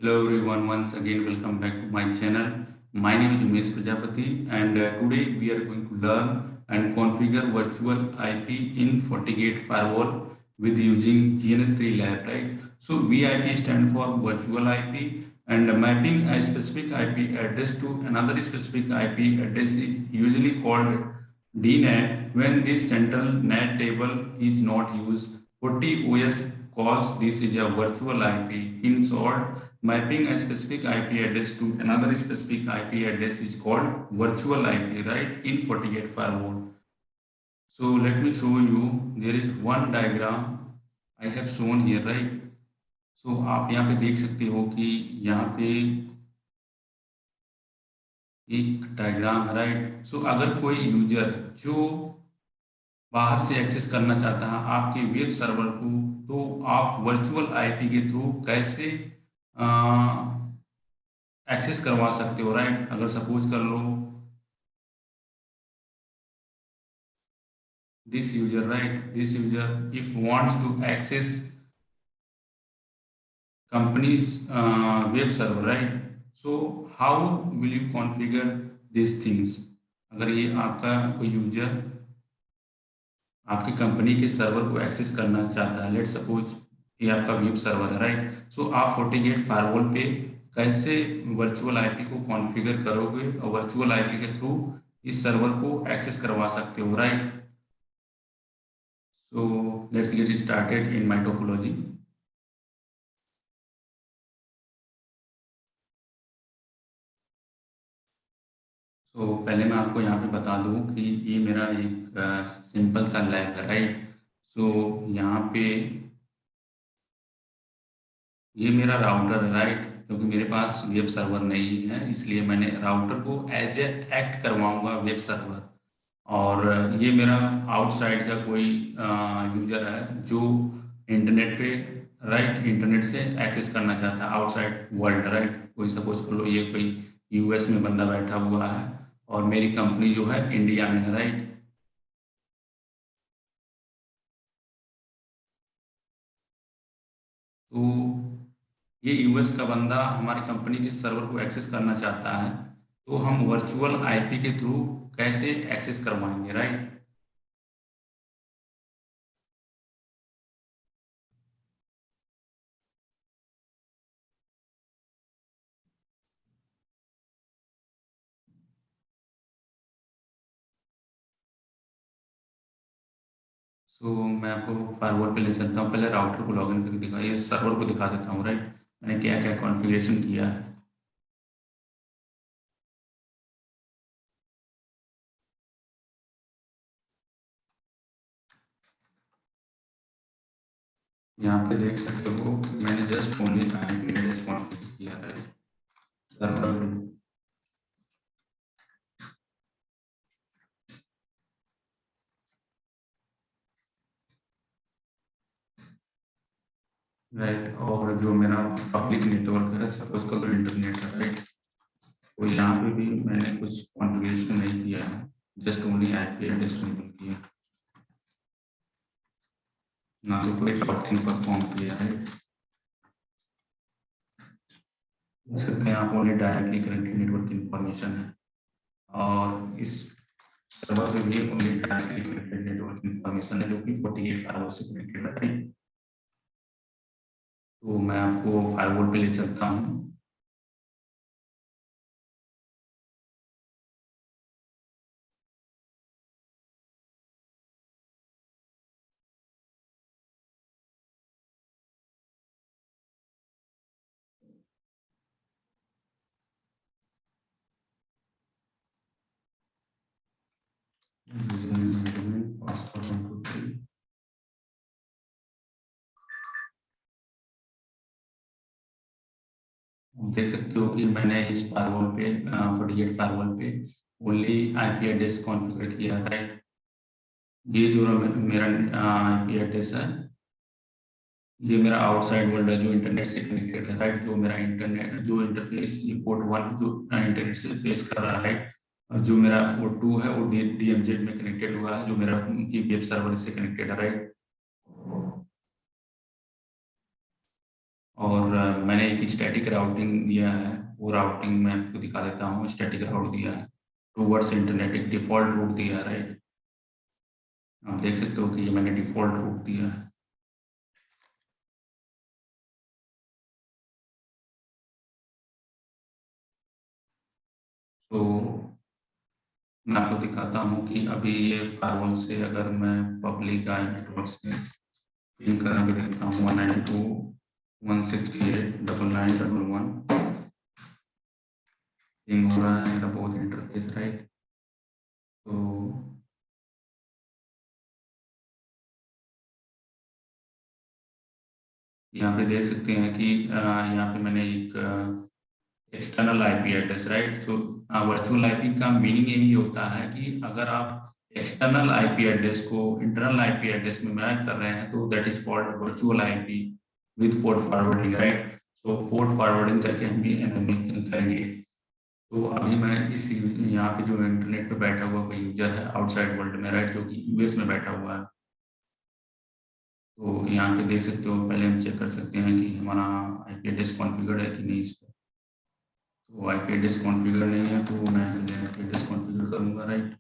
Hello everyone, once again welcome back to my channel. My name is Umesh Prajapati and today we are going to learn and configure virtual IP in FortiGate firewall with using GNS3 lab, right? So VIP stand for virtual IP and mapping a specific IP address to another specific IP address is usually called DNAT. When this central NAT table is not used, FortiOS calls this is a virtual IP. In short, mapping a specific IP address to another specific IP address is called virtual IP, right? In FortiGate firewall. So let me show you. There is one diagram I have shown here, right? So आप यहाँ पे देख सकते हो कि यहाँ पे एक डायग्राम है, राइट? सो अगर कोई यूजर जो बाहर से एक्सेस करना चाहता है आपके वेब सर्वर को, तो आप वर्चुअल आईपी के थ्रू कैसे एक्सेस करवा सकते हो, राइट? अगर सपोज कर लो this user, right? This user if wants to access company's web server, right? So how will you configure these things? अगर ये आपका कोई यूजर आपकी कंपनी के सर्वर को एक्सेस करना चाहता है, लेट सपोज ये आपका वेब सर्वर है, राइट? सो आप FortiGate फायरवॉल पे कैसे वर्चुअल आईपी को कॉन्फ़िगर करोगे और वर्चुअल आईपी के थ्रू इस सर्वर को एक्सेस करवा सकते हो, right? So let's get started in my topology. तो पहले मैं आपको यहाँ पे बता दूँ कि ये मेरा एक सिंपल सा लैब है, राइट? सो यहाँ पे ये मेरा राउटर है, राइट? क्योंकि मेरे पास वेब सर्वर नहीं है, इसलिए मैंने राउटर को एज ए एक्ट करवाऊंगा वेब सर्वर। और ये मेरा आउटसाइड का कोई यूजर है जो इंटरनेट पे, राइट, इंटरनेट से एक्सेस करना चाहता है आउटसाइड वर्ल्ड, राइट? कोई सपोज कर लो ये कोई यूएस में बंदा बैठा हुआ है और मेरी कंपनी जो है इंडिया में है, राइट? तो ये यूएस का बंदा हमारी कंपनी के सर्वर को एक्सेस करना चाहता है, तो हम वर्चुअल आईपी के थ्रू कैसे एक्सेस करवाएंगे, राइट? सो मैं आपको फायरवॉल पे ले चलता हूँ। पहले राउटर को लॉगिन करके दिखा, ये सर्वर को दिखा देता हूँ, राइट? मैंने क्या क्या कॉन्फ़िगरेशन किया है। यहाँ पे देख सकते हो मैंने just only IP address configure किया है सर्वर, राइट? और जो मेरा पब्लिक नेटवर्क है, सपोज करो इंटरनेट है, राइट? तो यहाँ पे भी मैंने कुछ कॉन्फ़िगरेशन नहीं किया है, just only IP address configure किया, ना तो कोई राउटिंग परफॉर्म किया है। देख सकते हैं आप, only directly connected network information है और इस सर्वर पे भी only directly connected network information है जो कि FortiGate फायरवॉल से कनेक्टेड है, राइट? तो मैं आपको फायरवॉल पे ले चलता हूँ। देख सकते हो कि मैंने इस फायरवॉल पे FortiGate फायरवॉल पे ओनली आईपी एड्रेस कॉन्फ़िगर किया है, राइट? ये जो मेरा आईपी एड्रेस है, ये मेरा आउटसाइड वर्ल्ड है जो इंटरनेट से कनेक्टेड है, राइट? जो मेरा इंटरनेट जो इंटरफेस ये पोर्ट 1 जो इंटरनेट से फेस कर रहा है, राइट? और जो मेरा पोर्ट 2 है वो DMZ में कनेक्टेड हुआ है, जो मेरा उनकी वेब सर्वर से कनेक्टेड है, राइट? और मैंने एक स्टैटिक राउटिंग दिया है, वो राउटिंग मैं आपको दिखा देता हूँ। स्टैटिक राउट दिया है, टूवर्ड्स इंटरनेट एक डिफ़ॉल्ट रूट दिया है, राइट। आप देख सकते हो कि ये मैंने डिफ़ॉल्ट रूट दिया है। तो मैं आपको दिखाता हूँ कि अभी ये फायरवॉल से अगर मैं पब्लिक आई नेटवर्क से पिंग करा के देखता हूँ 192.168.99.11 पिंग हो रहा है मेरा बहुत इंटरफेस, राइट। तो यहाँ पे देख सकते हैं कि यहाँ पे मैंने एक एक्सटर्नल आईपी एड्रेस, राइट। तो वर्चुअल आईपी का मीनिंग यही होता है कि अगर आप एक्सटर्नल आईपी एड्रेस को इंटरनल आईपी एड्रेस में मैच कर रहे हैं तो that is called virtual IP with port forwarding, right. So port forwarding करके हम भी एनेबल करेंगे। तो अभी मैं इस यहाँ पे जो इंटरनेट पे बैठा हुआ कोई यूजर है आउटसाइड वर्ल्ड में, राइट, जो कि यूएस में बैठा हुआ है। तो यहाँ पे देख सकते हो, पहले हम चेक कर सकते हैं कि हमारा आईपी एड्रेस कॉन्फ़िगर्ड है कि नहीं इस पर। तो आईपी एड्रेस कॉन्फ़िगर नहीं है तो मैं आईपी एड्रेस कॉन्फ़िगर करूँगा, राइट।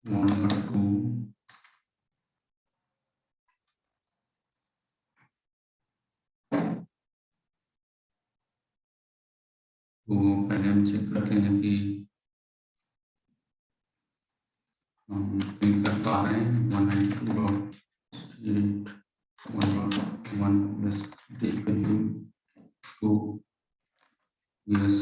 नंबर टू, तो पहले हम चेक करते हैं कि हम पिंग कर पा रहे हैं 192.168.1.1 बस to yes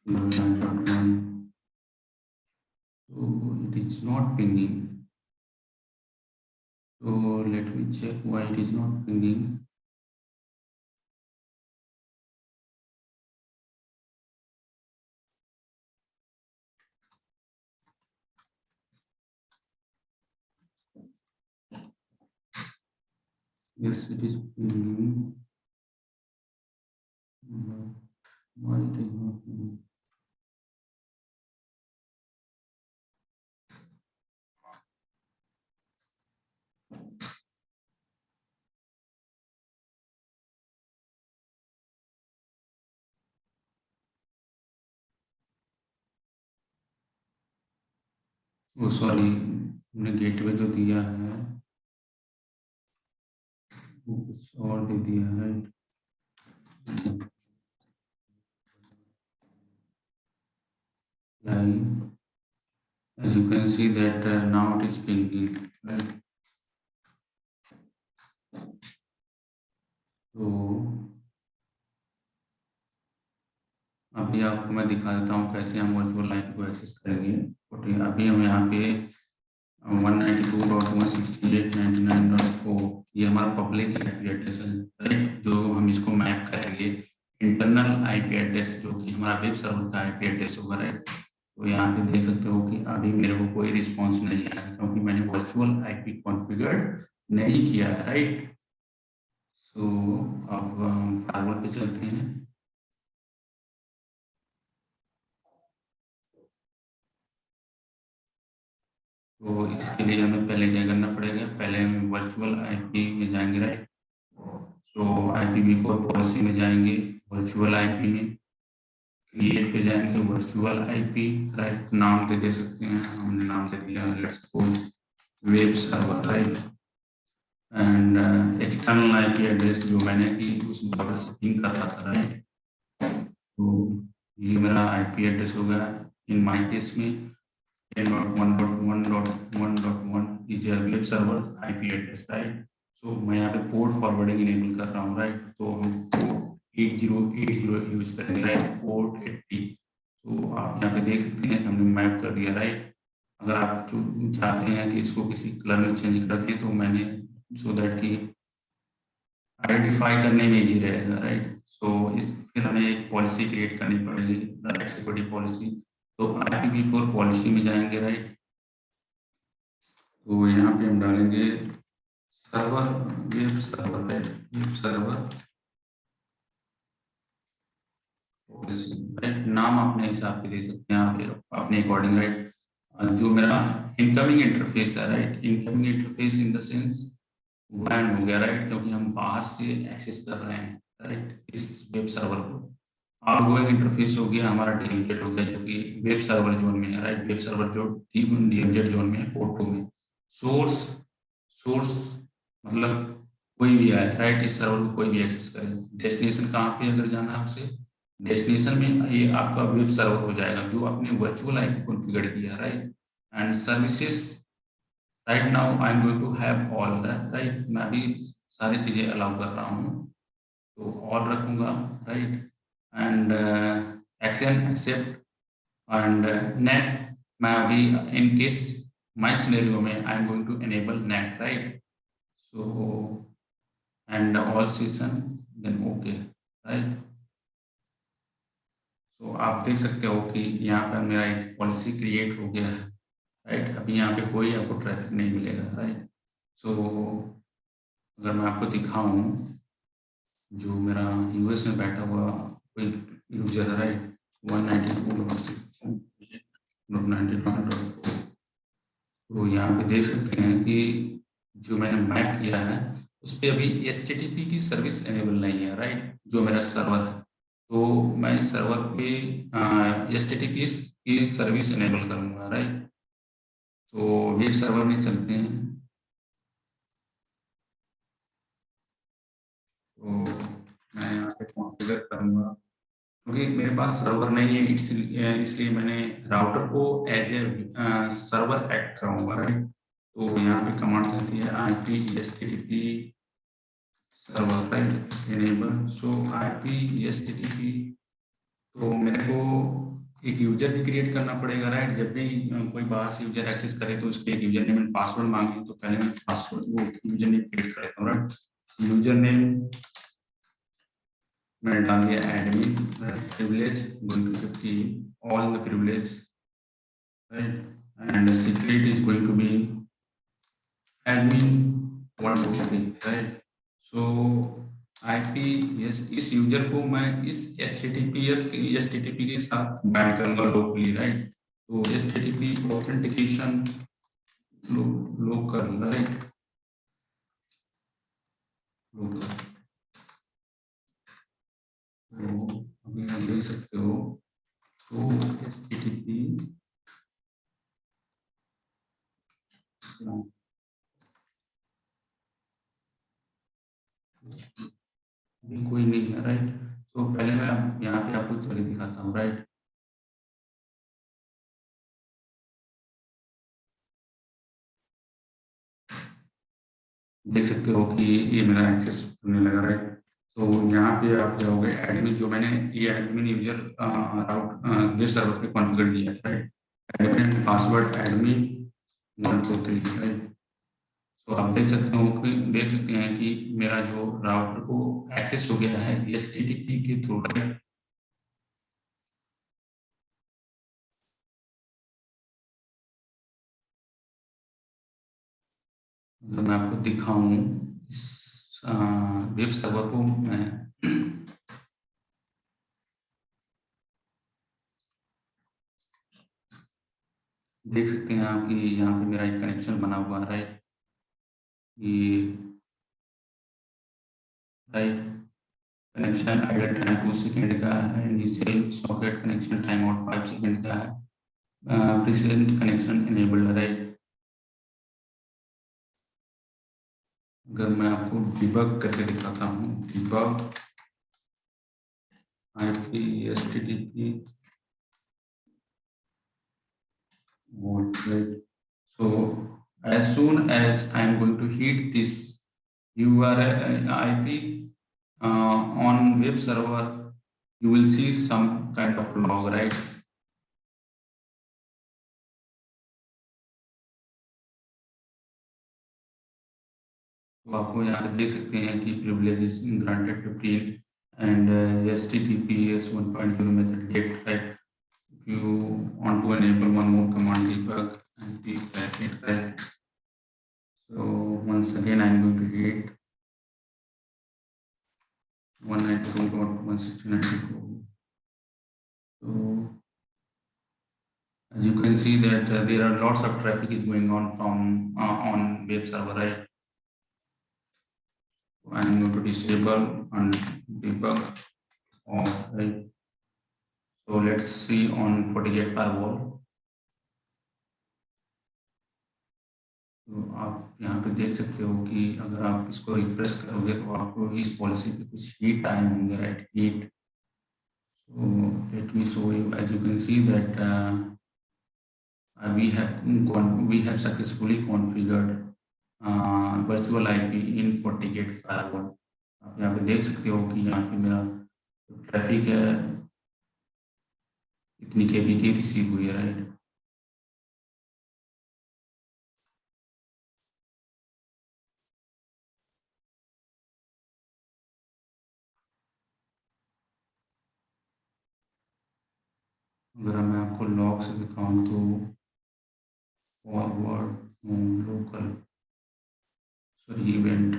9.1। so it is not pinging, so let me check why it is not pinging. Yes, it is pinging, but why it is not pinging? वो सॉरी, हमने गेटवे जो दिया है वो कुछ और दे दिया है, right. as you can see that now it is pinging, right. तो अभी आपको मैं दिखा देता हूँ कैसे हम वर्चुअल लाइन को एक्सेस करेंगे। ओके, अभी हम यहाँ पे 192.168.99.4 ये हमारा पब्लिक आईपी एड्रेस है, राइट, जो हम इसको मैप करेंगे इंटरनल आईपी एड्रेस जो कि हमारा वेब सर्वर का आईपी एड्रेस होगा, राइट। तो यहाँ पे देख सकते हो कि अभी मेरे को कोई रिस्पॉन्स नहीं आया क्योंकि मैंने वर्चुअल आईपी कॉन्फ़िगर्ड नहीं किया है, राइट। सो अब फायरवॉल पे चलते हैं। तो इसके लिए हमें पहले क्या करना पड़ेगा, पहले हम वर्चुअल आईपी में जाएंगे, राइट। सो IPv4 पॉलिसी में जाएंगे, वर्चुअल आईपी में क्रिएट पे जाएंगे, वर्चुअल आईपी, राइट, नाम दे सकते हैं, हमने नाम दे दिया let's suppose web server, right. And external IP address जो मैंने की उस बराबर से पिंग कर रहा था, राइट। तो ये मेरा आईपी एड्रेस होगा इन माई केस में 10.1.1.1.1 is web server IP address, right. So मैं यहाँ पे पोर्ट फॉरवर्डिंग इनेबल कर रहा हूँ, राइट। तो हम पोर्ट 8080 यूज करेंगे, राइट, पोर्ट 80। तो आप यहाँ पे देख सकते हैं कि हमने मैप कर दिया, राइट। अगर आप जो चाहते हैं कि इसको किसी कलर में चेंज कर दें तो मैंने सो दैट कि आइडेंटिफाई करने में इजी रहेगा, राइट। सो इस फिर हमें एक पॉलिसी क्रिएट करनी पड़ेगी, राइट, सिक्योरिटी पॉलिसी। तो IPv4 पॉलिसी में जाएंगे, राइट। तो यहाँ पे हम डालेंगे server, web server, right, web server policy, right? नाम अपने हिसाब से दे सकते हैं आप अपने अकॉर्डिंग, राइट? जो मेरा इनकमिंग इंटरफेस है, right? Incoming interface in the sense brand हो गया, राइट? क्योंकि हम बाहर से एक्सेस कर रहे हैं, राइट, इस वेब सर्वर को। आउटगोइंग इंटरफेस हो गया हमारा डीएमजेड हो गया, जो कि वेब सर्वर जोन में है, राइट? वेब सर्वर जो डीएमजेड जोन में है, पोर्ट 2 में। सोर्स, सोर्स मतलब कोई भी है, राइट? इस सर्वर को कोई भी एक्सेस करे। डेस्टिनेशन कहाँ पे अगर जाना है आपसे, डेस्टिनेशन में ये आपका वेब सर्वर हो जाएगा जो आपने वर्चुअल आईपी कॉन्फ़िगर किया, right? And services, right now I am going to have all that, right? मैं अभी सारी चीज़ें अलाउ कर रहा हूँ, तो ऑल रखूँगा, right? And action accept and NAT. मैं अभी इन केस माय सिनेरियो में I am going to enable NAT, right? So and all session then okay, right? तो आप देख सकते हो कि यहाँ पर मेरा एक पॉलिसी क्रिएट हो गया है, राइट? अभी यहाँ पे कोई आपको ट्रैफिक नहीं मिलेगा, राइट? सो अगर मैं आपको दिखाऊं, जो मेरा यूएस में बैठा हुआ कोई यूजर है, राइट? 192.168.99.4, तो यहाँ पे देख सकते हैं कि जो मैंने मैप किया है उस पर अभी HTTP की सर्विस एनेबल नहीं है, राइट? जो मेरा सर्वर है, तो मैं इस सर्वर पे HTTP की सर्विस एनेबल करूँगा, राइट? तो वेब सर्वर में चलते हैं, तो मैं यहाँ पे कॉन्फ़िगर करूँगा, क्योंकि मेरे पास सर्वर नहीं है, इसलिए मैंने राउटर को एज ए सर्वर एक्ट कराऊंगा, राइट? तो यहाँ पे कमांड देती है IP/HTTP सर्वर, राइट? एनेबल, सो IP/HTTP। तो मेरे को एक यूजर भी क्रिएट करना पड़ेगा, राइट? जब भी कोई बाहर से यूजर एक्सेस करे तो उसके एक यूजर नेम एंड पासवर्ड मांगे, तो पहले मैं पासवर्ड वो यूजर नेम क्रिएट कर लेता हूँ, राइट? यूजर नेम मैंने डाल दिया admin, privilege going to 50, all the privilege, right? And secret is going to be admin 123, right? So IP, yes, इस यूजर को मैं इस एचटीटीपी के साथ बाइंड करूंगा लोकली, राइट? तो HTTP authentication local, right? Local, तो अभी आप देख सकते हो, तो एचटीटीपी कोई नहीं है, राइट? तो पहले मैं यहाँ पे आपको चलिए दिखाता हूँ, राइट? देख सकते हो कि ये मेरा एक्सेस होने लगा, राइट? तो यहाँ पे आप जाओगे एडमिन, जो मैंने ये एडमिन यूजर राउट ये सर्वर पे कॉन्फ़िगर किया था, right? Admin password admin 123, right? तो आप देख सकते हैं कि मेरा जो राउटर को एक्सेस हो गया है HTTP के थ्रू, राइट? तो मैं आपको दिखाऊं इस वेब सर्वर को, मैं देख सकते हैं आप कि यहाँ पे मेरा एक कनेक्शन बना हुआ है, राइट? ये, right, connection idle time 2 second का है, initial socket connection time out 5 second का है, प्रेजेंट कनेक्शन इनेबल्ड, राइट? अगर मैं आपको डिबग करके दिखाता हूँ, debug IP/HTTP right? So as soon as I am going to hit this URL IP on web server, you will see some kind of log, right? तो आपको यहाँ पे देख सकते हैं कि privileges granted 15 and HTTPS 1.0 method get, right? If you want to enable one more command, debug and the packet, right? So once again, I'm going to hit 192.160.94. So as you can see that there are lots of traffic is going on from on web server, right? So I'm going to disable and debug off, right? So let's see on FortiGate firewall. तो आप यहाँ पे देख सकते हो कि अगर आप इसको रिफ्रेश करोगे तो आपको इस पॉलिसी पे कुछ हीट आए होंगे, right? Heat. So let me show you. As you can see that we have successfully configured virtual IP in FortiGate firewall. आप यहाँ पे देख सकते हो कि यहाँ पे मेरा ट्रैफिक है, इतनी केबी की रिसीव हुई है, राइट? अगर मैं आपको लॉग से दिखाऊं तो forward local sorry event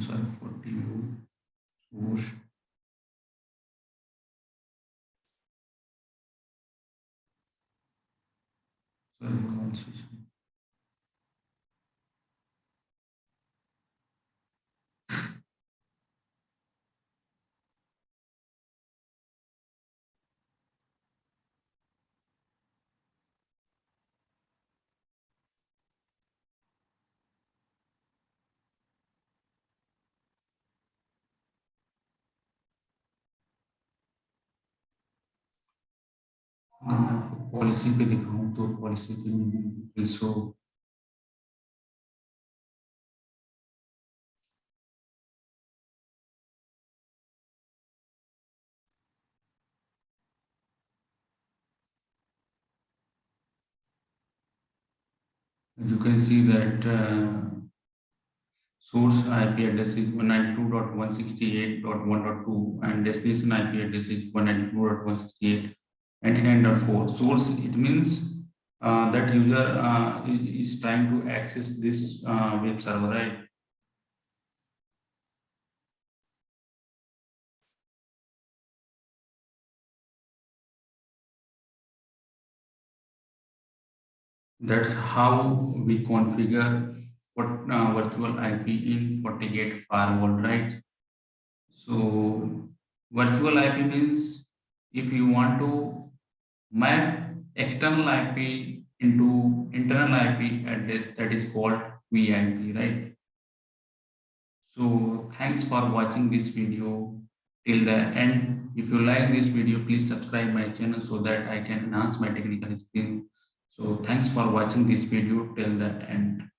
sorry 40 source sorry अगर मैं आपको पॉलिसी पे दिखाऊं तो पॉलिसी पे show as you can see that source IP address is 192.168.1.2 and destination IP address is 192.168.99.4. Source, it means that user is trying to access this web server, right? That's how we configure what virtual IP in FortiGate firewall, right? So virtual IP means if you want to map external IP into internal IP address, that is called VIP, right? So thanks for watching this video till the end. If you like this video, please subscribe my channel so that I can enhance my technical skills. So thanks for watching this video till the end.